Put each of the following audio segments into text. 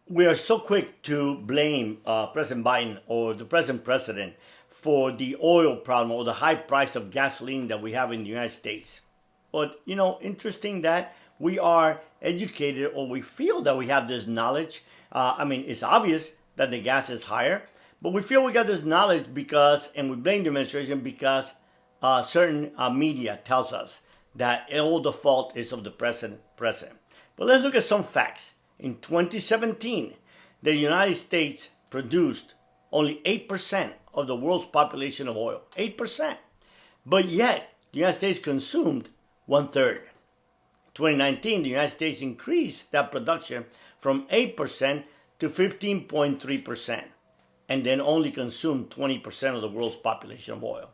We are so quick to blame President Biden or the present president for the oil problem or the high price of gasoline that we have in the United States. But, interesting that we are educated or we feel that we have this knowledge. It's obvious that the gas is higher, but we feel we got this knowledge because, and we blame the administration because certain media tells us that all the fault is of the president. But let's look at some facts. In 2017, the United States produced only 8% of the world's population of oil. 8%. But yet, the United States consumed 1/3. 2019, the United States increased that production from 8% to 15.3%, and then only consumed 20% of the world's population of oil.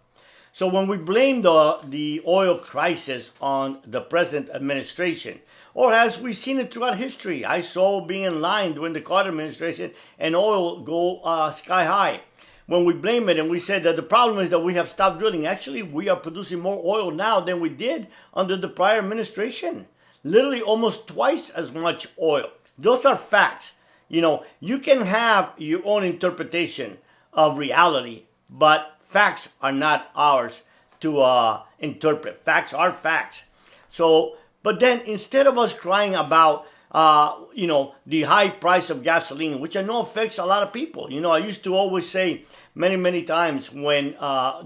So when we blame the oil crisis on the present administration, or as we've seen it throughout history, I saw being in line during the Carter administration and oil go sky high. When we blame it and we said that the problem is that we have stopped drilling, actually we are producing more oil now than we did under the prior administration. Literally almost twice as much oil. Those are facts. You can have your own interpretation of reality, but facts are not ours to interpret. Facts are facts. But then instead of us crying about, the high price of gasoline, which I know affects a lot of people. I used to always say many, many times when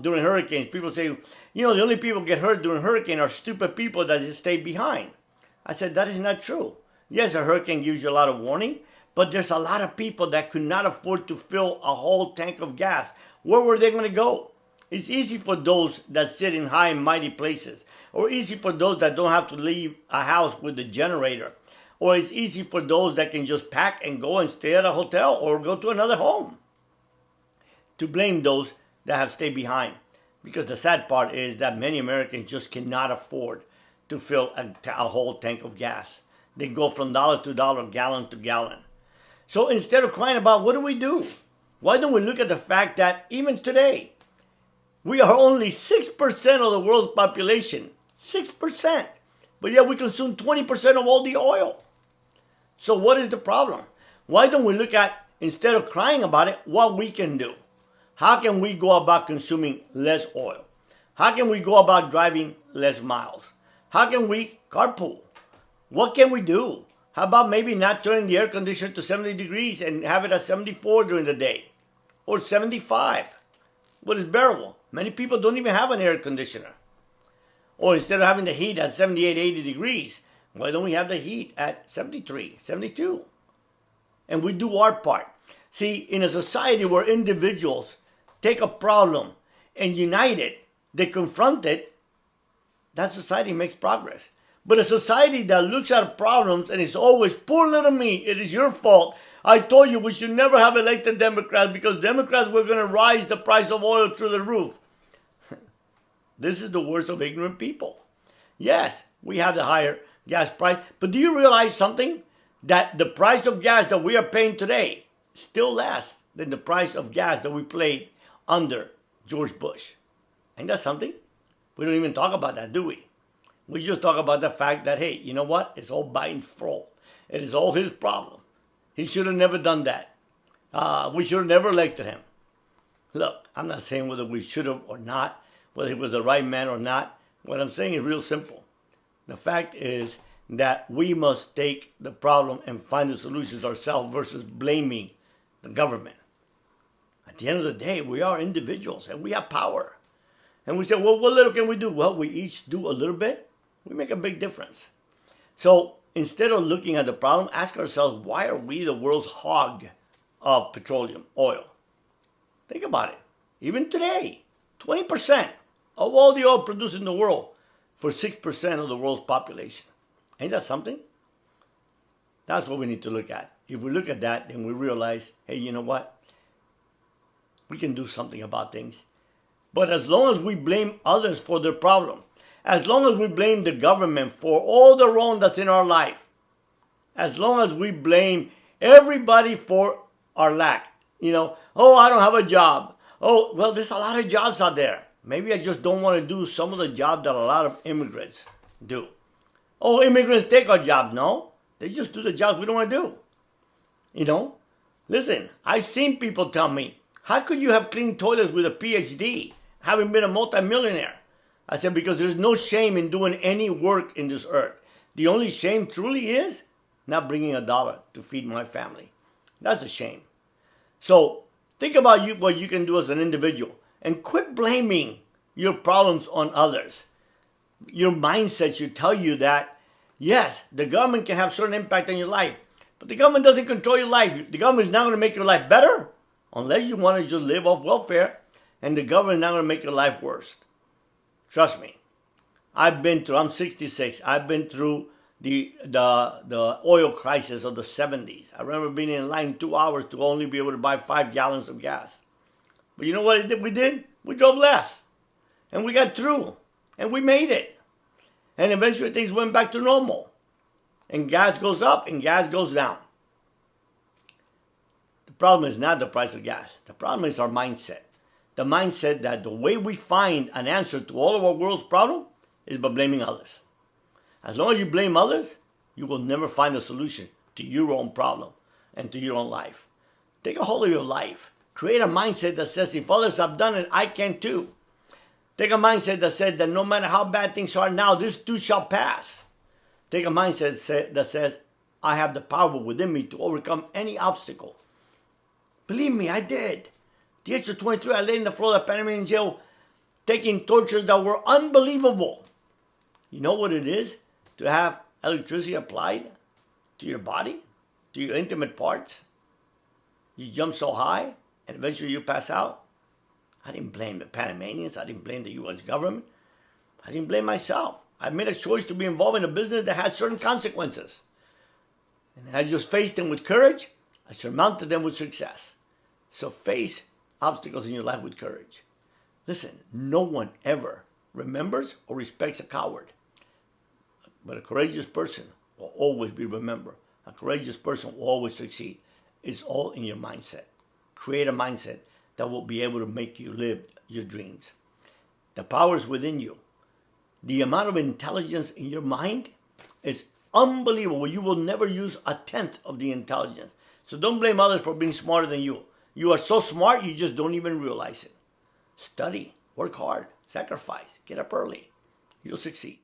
during hurricanes, people say, the only people get hurt during hurricane are stupid people that just stay behind. I said, that is not true. Yes, a hurricane gives you a lot of warning, but there's a lot of people that could not afford to fill a whole tank of gas. Where were they going to go? It's easy for those that sit in high and mighty places, or easy for those that don't have to leave a house with a generator, or it's easy for those that can just pack and go and stay at a hotel or go to another home. To blame those that have stayed behind, because the sad part is that many Americans just cannot afford to fill a whole tank of gas. They go from dollar to dollar, gallon to gallon. So instead of crying about what do? Why don't we look at the fact that even today, we are only 6% of the world's population. 6%. But yet we consume 20% of all the oil. So what is the problem? Why don't we look at, instead of crying about it, what we can do? How can we go about consuming less oil? How can we go about driving less miles? How can we carpool? What can we do? How about maybe not turning the air conditioner to 70 degrees and have it at 74 during the day? Or 75? What is bearable? Many people don't even have an air conditioner. Or instead of having the heat at 78, 80 degrees, why don't we have the heat at 73, 72? And we do our part. See, in a society where individuals take a problem and unite it, they confront it, that society makes progress. But a society that looks at problems and is always, poor little me, it is your fault. I told you we should never have elected Democrats because Democrats were going to rise the price of oil through the roof. This is the worst of ignorant people. Yes, we have the higher gas price, but do you realize something? That the price of gas that we are paying today is still less than the price of gas that we paid under George Bush. Ain't that something? We don't even talk about that, do we? We just talk about the fact that, hey, you know what? It's all Biden's fault. It is all his problem. He should have never done that. We should have never elected him. Look, I'm not saying whether we should have or not, whether he was the right man or not. What I'm saying is real simple. The fact is that we must take the problem and find the solutions ourselves versus blaming the government. At the end of the day, we are individuals and we have power. And we say, well, what little can we do? Well, we each do a little bit. We make a big difference. So instead of looking at the problem, ask ourselves, why are we the world's hog of petroleum, oil? Think about it. Even today, 20% of all the oil produced in the world for 6% of the world's population. Ain't that something? That's what we need to look at. If we look at that, then we realize, hey, you know what? We can do something about things. But as long as we blame others for their problem, as long as we blame the government for all the wrong that's in our life, as long as we blame everybody for our lack, oh, I don't have a job. Oh, well, there's a lot of jobs out there. Maybe I just don't want to do some of the jobs that a lot of immigrants do. Oh, immigrants take our job. No, They just do the jobs we don't want to do. You know? Listen, I've seen people tell me, how could you have cleaned toilets with a Ph.D., having been a multimillionaire? I said, because there's no shame in doing any work in this earth. The only shame truly is not bringing $1 to feed my family. That's a shame. So think about what you can do as an individual and quit blaming your problems on others. Your mindset should tell you that, yes, the government can have certain impact on your life, but the government doesn't control your life. The government is not going to make your life better unless you want to just live off welfare, and the government is not going to make your life worse. Trust me. I'm 66. I've been through the oil crisis of the 70s. I remember being in line 2 hours to only be able to buy 5 gallons of gas. But you know what we did? We drove less. And we got through. And we made it. And eventually things went back to normal. And gas goes up and gas goes down. The problem is not the price of gas. The problem is our mindset. The mindset that the way we find an answer to all of our world's problems is by blaming others. As long as you blame others, you will never find a solution to your own problem and to your own life. Take a hold of your life. Create a mindset that says, if others have done it, I can too. Take a mindset that says that no matter how bad things are now, this too shall pass. Take a mindset that says, I have the power within me to overcome any obstacle. Believe me, I did. At the age of 23, I lay in the floor of the Panamanian jail taking tortures that were unbelievable. You know what it is to have electricity applied to your body, to your intimate parts? You jump so high and eventually you pass out. I didn't blame the Panamanians. I didn't blame the U.S. government. I didn't blame myself. I made a choice to be involved in a business that had certain consequences. And I just faced them with courage. I surmounted them with success. So face obstacles in your life with courage. Listen, no one ever remembers or respects a coward. But a courageous person will always be remembered. A courageous person will always succeed. It's all in your mindset. Create a mindset that will be able to make you live your dreams. The power is within you. The amount of intelligence in your mind is unbelievable. You will never use 1/10 of the intelligence. So don't blame others for being smarter than you. You are so smart, you just don't even realize it. Study, work hard, sacrifice, get up early. You'll succeed.